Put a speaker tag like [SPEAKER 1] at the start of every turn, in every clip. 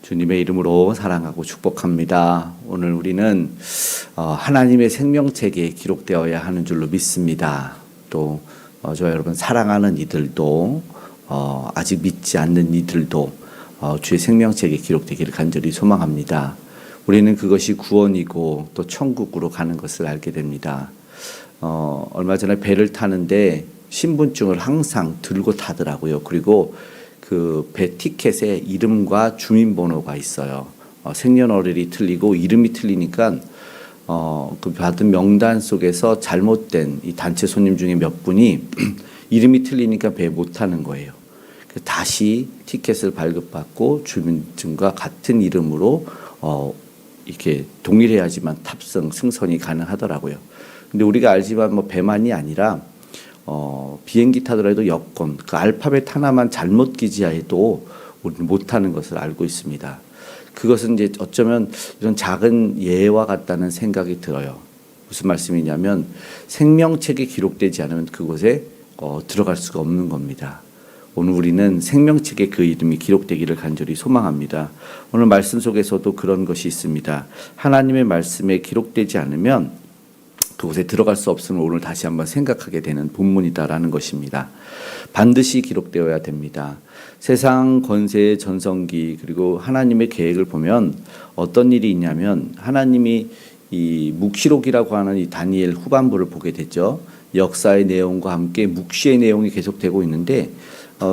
[SPEAKER 1] 주님의 이름으로 사랑하고 축복합니다. 오늘 우리는 하나님의 생명책에 기록되어야 하는 줄로 믿습니다. 또 저 여러분 사랑하는 이들도 아직 믿지 않는 이들도 주의 생명책에 기록되기를 간절히 소망합니다. 우리는 그것이 구원이고 또 천국으로 가는 것을 알게 됩니다. 얼마 전에 배를 타는데 신분증을 항상 들고 타더라고요. 그리고 그 배 티켓에 이름과 주민번호가 있어요. 생년월일이 틀리고 이름이 틀리니까 그 받은 명단 속에서 잘못된 이 단체 손님 중에 몇 분이 이름이 틀리니까 배 못 타는 거예요. 다시 티켓을 발급받고 주민증과 같은 이름으로 이렇게 동일해야지만 탑승 승선이 가능하더라고요. 근데 우리가 알지만 뭐 배만이 아니라 비행기 타더라도 여권, 그 알파벳 하나만 잘못 기재해도 우리는 못하는 것을 알고 있습니다. 그것은 이제 어쩌면 이런 작은 예와 같다는 생각이 들어요. 무슨 말씀이냐면 생명책에 기록되지 않으면 그곳에 들어갈 수가 없는 겁니다. 오늘 우리는 생명책에 그 이름이 기록되기를 간절히 소망합니다. 오늘 말씀 속에서도 그런 것이 있습니다. 하나님의 말씀에 기록되지 않으면 그곳에 들어갈 수 없음을 오늘 다시 한번 생각하게 되는 본문이다라는 것입니다. 반드시 기록되어야 됩니다. 세상 권세의 전성기 그리고 하나님의 계획을 보면 어떤 일이 있냐면 하나님이 이 묵시록이라고 하는 이 다니엘 후반부를 보게 되죠. 역사의 내용과 함께 묵시의 내용이 계속되고 있는데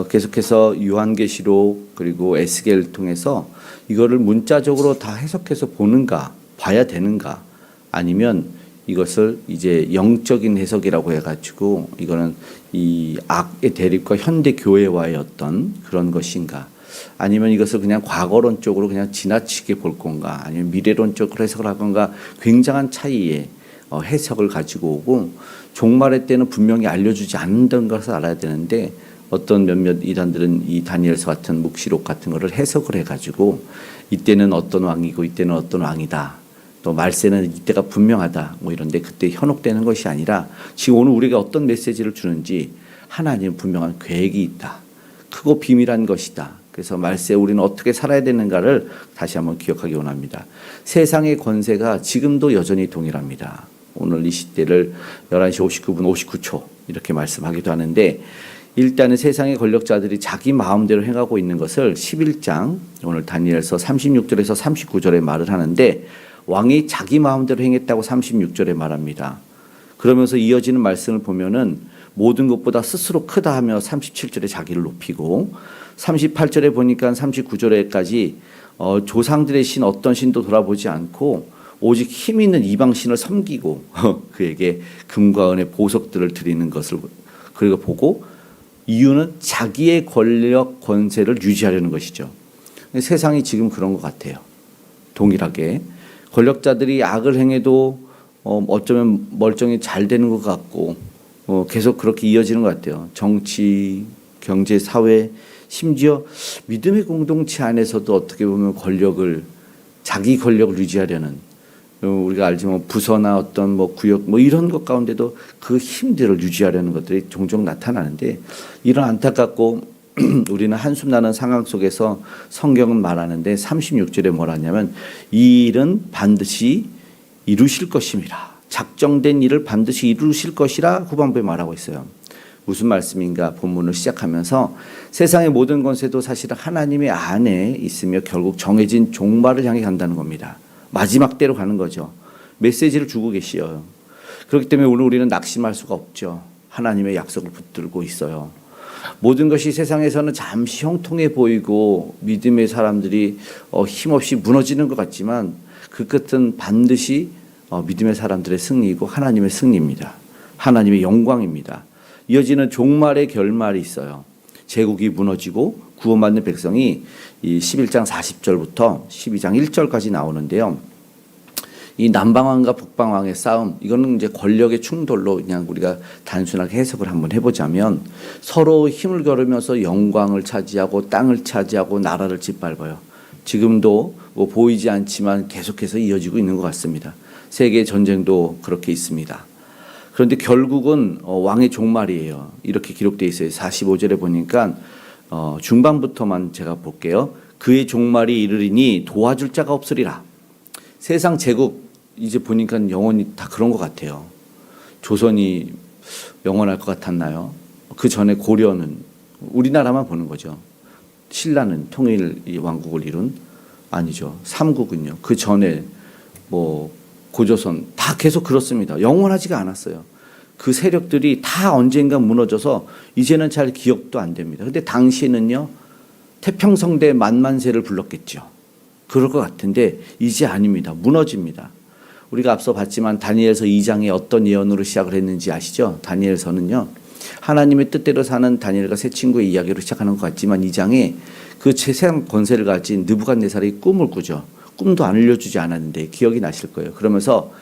[SPEAKER 1] 계속해서 요한계시록 그리고 에스겔을 통해서 이거를 문자적으로 다 해석해서 보는가 봐야 되는가 아니면 이것을 이제 영적인 해석이라고 해가지고 이거는 이 악의 대립과 현대 교회와의 어떤 그런 것인가 아니면 이것을 그냥 과거론적으로 그냥 지나치게 볼 건가 아니면 미래론적으로 해석을 할 건가 굉장한 차이의 해석을 가지고 오고 종말의 때는 분명히 알려주지 않는다는 것을 알아야 되는데 어떤 몇몇 이단들은 이 다니엘서 같은 묵시록 같은 거를 해석을 해가지고 이때는 어떤 왕이고 이때는 어떤 왕이다. 또 말세는 이때가 분명하다 뭐 이런데 그때 현혹되는 것이 아니라 지금 오늘 우리가 어떤 메시지를 주는지 하나님은 분명한 계획이 있다. 크고 비밀한 것이다. 그래서 말세에 우리는 어떻게 살아야 되는가를 다시 한번 기억하기 원합니다. 세상의 권세가 지금도 여전히 동일합니다. 오늘 이 시대를 11시 59분 59초 이렇게 말씀하기도 하는데 일단은 세상의 권력자들이 자기 마음대로 행하고 있는 것을 11장 오늘 다니엘서 36절에서 39절에 말을 하는데 왕이 자기 마음대로 행했다고 36절에 말합니다. 그러면서 이어지는 말씀을 보면은 모든 것보다 스스로 크다 하며 37절에 자기를 높이고 38절에 보니까 39절에까지 조상들의 신 어떤 신도 돌아보지 않고 오직 힘 있는 이방신을 섬기고 그에게 금과 은의 보석들을 드리는 것을 그리고 보고 이유는 자기의 권력 권세를 유지하려는 것이죠. 세상이 지금 그런 것 같아요. 동일하게 권력자들이 악을 행해도 어쩌면 멀쩡히 잘 되는 것 같고 계속 그렇게 이어지는 것 같아요. 정치, 경제, 사회, 심지어 믿음의 공동체 안에서도 어떻게 보면 자기 권력을 유지하려는 우리가 알지만 부서나 어떤 뭐 구역 뭐 이런 것 가운데도 그 힘들을 유지하려는 것들이 종종 나타나는데 이런 안타깝고 우리는 한숨 나는 상황 속에서 성경은 말하는데 36절에 뭐라 하냐면 이 일은 반드시 이루실 것임이라. 작정된 일을 반드시 이루실 것이라 후반부에 말하고 있어요. 무슨 말씀인가 본문을 시작하면서 세상의 모든 권세도 사실은 하나님의 안에 있으며 결국 정해진 종말을 향해 간다는 겁니다. 마지막 때로 가는 거죠. 메시지를 주고 계시어요. 그렇기 때문에 오늘 우리는 낙심할 수가 없죠. 하나님의 약속을 붙들고 있어요. 모든 것이 세상에서는 잠시 형통해 보이고 믿음의 사람들이 힘없이 무너지는 것 같지만 그 끝은 반드시 믿음의 사람들의 승리이고 하나님의 승리입니다. 하나님의 영광입니다. 이어지는 종말의 결말이 있어요. 제국이 무너지고 구원받는 백성이 이 11장 40절부터 12장 1절까지 나오는데요. 이 남방왕과 북방왕의 싸움, 이거는 이제 권력의 충돌로 그냥 우리가 단순하게 해석을 한번 해보자면 서로 힘을 겨루면서 영광을 차지하고 땅을 차지하고 나라를 짓밟아요. 지금도 뭐 보이지 않지만 계속해서 이어지고 있는 것 같습니다. 세계 전쟁도 그렇게 있습니다. 그런데 결국은 왕의 종말이에요. 이렇게 기록되어 있어요. 45절에 보니까 중반부터만 제가 볼게요. 그의 종말이 이르리니 도와줄 자가 없으리라. 세상 제국 이제 보니까 영원히 다 그런 것 같아요. 조선이 영원할 것 같았나요? 그 전에 고려는 우리나라만 보는 거죠. 신라는 통일 왕국을 이룬 아니죠. 삼국은요. 그 전에 뭐 고조선 다 계속 그렇습니다. 영원하지가 않았어요. 그 세력들이 다 언젠가 무너져서 이제는 잘 기억도 안 됩니다. 근데 당시에는요. 태평성대 만만세를 불렀겠죠. 그럴 것 같은데 이제 아닙니다. 무너집니다. 우리가 앞서 봤지만 다니엘서 2장에 어떤 예언으로 시작을 했는지 아시죠? 다니엘서는요. 하나님의 뜻대로 사는 다니엘과 세 친구의 이야기로 시작하는 것 같지만 2장에 그 세상 권세를 가진 느부갓네살이 꿈을 꾸죠. 꿈도 안 알려주지 않았는데 기억이 나실 거예요. 그러면서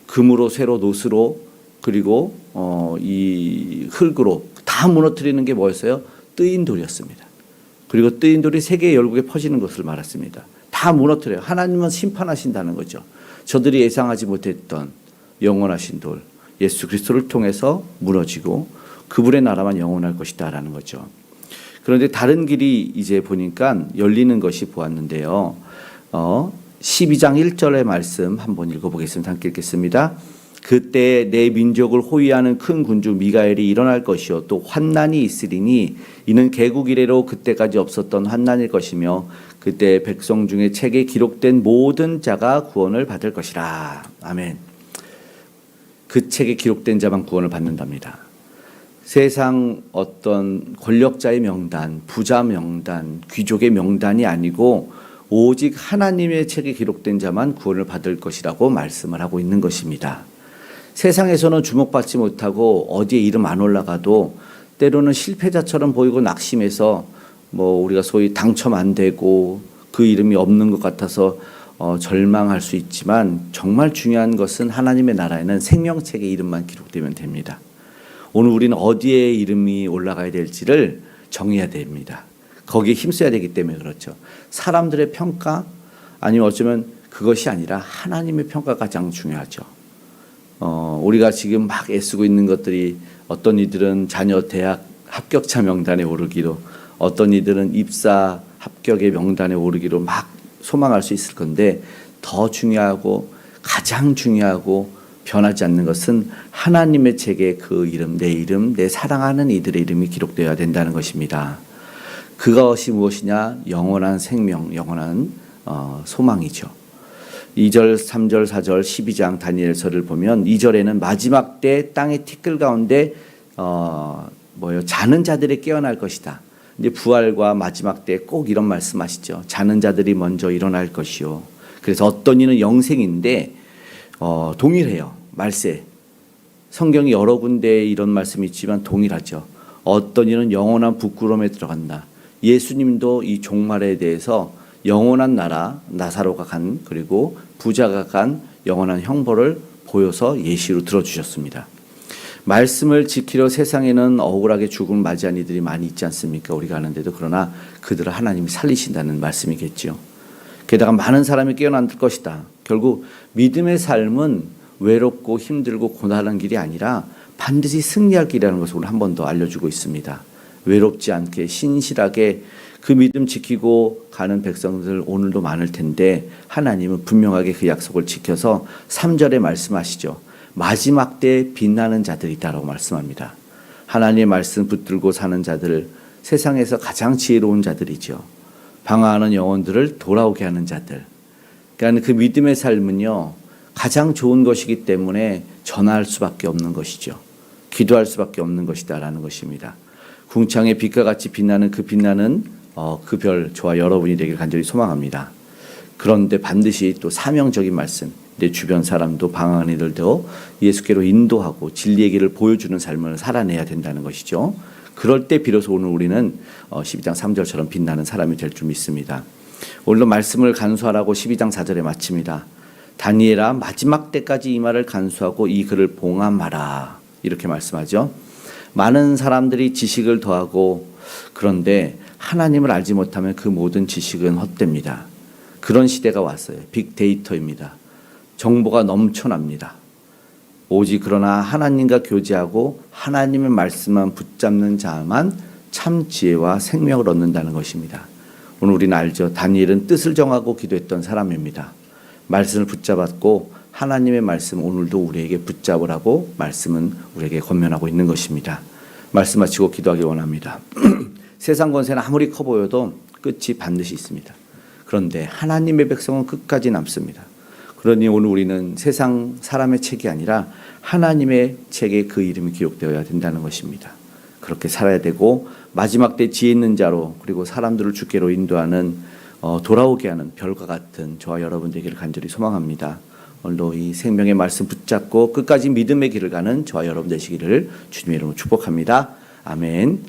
[SPEAKER 1] 금으로 쇠로 노스로 그리고 이 흙으로 다 무너뜨리는 게 뭐였어요? 뜨인 돌이었습니다. 그리고 뜨인 돌이 세계 열국에 퍼지는 것을 말했습니다. 다 무너뜨려요. 하나님은 심판하신다는 거죠. 저들이 예상하지 못했던 영원하신 돌 예수 그리스도를 통해서 무너지고 그분의 나라만 영원할 것이다라는 거죠. 그런데 다른 길이 이제 보니까 열리는 것이 보았는데요. 12장 1절의 말씀 한번 읽어보겠습니다. 함께 읽겠습니다. 그때 내 민족을 호위하는 큰 군주 미가엘이 일어날 것이요 또 환난이 있으리니 이는 개국 이래로 그때까지 없었던 환난일 것이며 그때 백성 중에 책에 기록된 모든 자가 구원을 받을 것이라. 아멘. 그 책에 기록된 자만 구원을 받는답니다. 세상 어떤 권력자의 명단, 부자 명단, 귀족의 명단이 아니고 오직 하나님의 책에 기록된 자만 구원을 받을 것이라고 말씀을 하고 있는 것입니다. 세상에서는 주목받지 못하고 어디에 이름 안 올라가도 때로는 실패자처럼 보이고 낙심해서 뭐 우리가 소위 당첨 안 되고 그 이름이 없는 것 같아서 절망할 수 있지만 정말 중요한 것은 하나님의 나라에는 생명책의 이름만 기록되면 됩니다. 오늘 우리는 어디에 이름이 올라가야 될지를 정해야 됩니다. 거기에 힘써야 되기 때문에 그렇죠. 사람들의 평가 아니면 어쩌면 그것이 아니라 하나님의 평가가 가장 중요하죠. 우리가 지금 막 애쓰고 있는 것들이 어떤 이들은 자녀 대학 합격자 명단에 오르기로 어떤 이들은 입사 합격의 명단에 오르기로 막 소망할 수 있을 건데 더 중요하고 가장 중요하고 변하지 않는 것은 하나님의 책에 그 이름, 내 사랑하는 이들의 이름이 기록되어야 된다는 것입니다. 그것이 무엇이냐? 영원한 생명, 영원한 소망이죠. 2절, 3절, 4절, 12장 다니엘서를 보면 2절에는 마지막 때 땅의 티끌 가운데 자는 자들이 깨어날 것이다. 이제 부활과 마지막 때 꼭 이런 말씀하시죠. 자는 자들이 먼저 일어날 것이요. 그래서 어떤 이는 영생인데 동일해요. 말세. 성경이 여러 군데 이런 말씀이 있지만 동일하죠. 어떤 이는 영원한 부끄러움에 들어간다. 예수님도 이 종말에 대해서 영원한 나라, 나사로가 간 그리고 부자가 간 영원한 형벌을 보여서 예시로 들어주셨습니다. 말씀을 지키려 세상에는 억울하게 죽음을 맞이한 이들이 많이 있지 않습니까? 우리가 아는데도 그러나 그들을 하나님이 살리신다는 말씀이겠죠. 게다가 많은 사람이 깨어날 것이다. 결국 믿음의 삶은 외롭고 힘들고 고난한 길이 아니라 반드시 승리할 길이라는 것을 오늘 한 번 더 알려주고 있습니다. 외롭지 않게 신실하게 그 믿음 지키고 가는 백성들 오늘도 많을 텐데 하나님은 분명하게 그 약속을 지켜서 3절에 말씀하시죠. 마지막 때에 빛나는 자들이 있다라고 말씀합니다. 하나님의 말씀 붙들고 사는 자들, 세상에서 가장 지혜로운 자들이죠. 방황하는 영혼들을 돌아오게 하는 자들. 그러니까 그 믿음의 삶은요, 가장 좋은 것이기 때문에 전할 수밖에 없는 것이죠. 기도할 수밖에 없는 것이다라는 것입니다. 궁창의 빛과 같이 빛나는 그 그 별 저와 여러분이 되길 간절히 소망합니다. 그런데 반드시 또 사명적인 말씀, 내 주변 사람도 방황하는 이들도 예수께로 인도하고 진리의 길을 보여주는 삶을 살아내야 된다는 것이죠. 그럴 때 비로소 오늘 우리는 12장 3절처럼 빛나는 사람이 될 줄 믿습니다. 오늘도 말씀을 간수하라고 12장 4절에 마칩니다. 다니엘아 마지막 때까지 이 말을 간수하고 이 글을 봉함하라. 이렇게 말씀하죠. 많은 사람들이 지식을 더하고 그런데 하나님을 알지 못하면 그 모든 지식은 헛됩니다. 그런 시대가 왔어요. 빅데이터입니다. 정보가 넘쳐납니다. 오직 그러나 하나님과 교제하고 하나님의 말씀만 붙잡는 자만 참 지혜와 생명을 얻는다는 것입니다. 오늘 우리는 알죠. 다니엘은 뜻을 정하고 기도했던 사람입니다. 말씀을 붙잡았고 하나님의 말씀 오늘도 우리에게 붙잡으라고 말씀은 우리에게 권면하고 있는 것입니다. 말씀 마치고 기도하기 원합니다. 세상 권세는 아무리 커 보여도 끝이 반드시 있습니다. 그런데 하나님의 백성은 끝까지 남습니다. 그러니 오늘 우리는 세상 사람의 책이 아니라 하나님의 책에 그 이름이 기록되어야 된다는 것입니다. 그렇게 살아야 되고 마지막 때 지혜 있는 자로 그리고 사람들을 주께로 인도하는 돌아오게 하는 별과 같은 저와 여러분 되기를 간절히 소망합니다. 오늘도 이 생명의 말씀 붙잡고 끝까지 믿음의 길을 가는 저와 여러분 되시기를 주님의 이름으로 축복합니다. 아멘.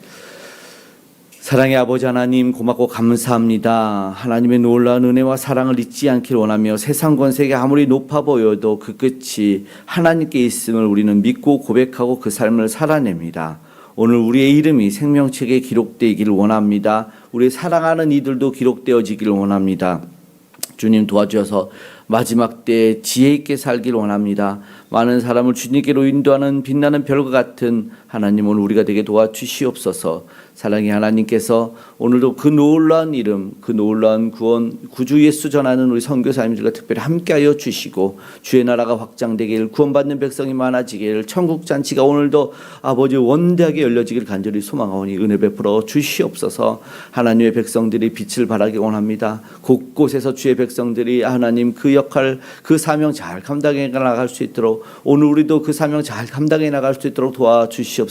[SPEAKER 1] 사랑의 아버지 하나님 고맙고 감사합니다. 하나님의 놀라운 은혜와 사랑을 잊지 않기를 원하며 세상 권세가 아무리 높아 보여도 그 끝이 하나님께 있음을 우리는 믿고 고백하고 그 삶을 살아냅니다. 오늘 우리의 이름이 생명책에 기록되기를 원합니다. 우리 사랑하는 이들도 기록되어지기를 원합니다. 주님 도와주셔서 마지막 때 지혜 있게 살기를 원합니다. 많은 사람을 주님께로 인도하는 빛나는 별과 같은 하나님 오늘 우리가 되게 도와주시옵소서. 사랑의 하나님께서 오늘도 그 놀라운 이름, 그 놀라운 구원, 구주 예수 전하는 우리 선교사님들과 특별히 함께하여 주시고 주의 나라가 확장되기를 구원받는 백성이 많아지기를 천국 잔치가 오늘도 아버지 원대하게 열려지기를 간절히 소망하오니 은혜 베풀어 주시옵소서. 하나님의 백성들이 빛을 발하기 원합니다. 곳곳에서 주의 백성들이 하나님 그 역할, 그 사명 잘 감당해 나갈 수 있도록 오늘 우리도 그 사명 잘 감당해 나갈 수 있도록 도와주시옵소서.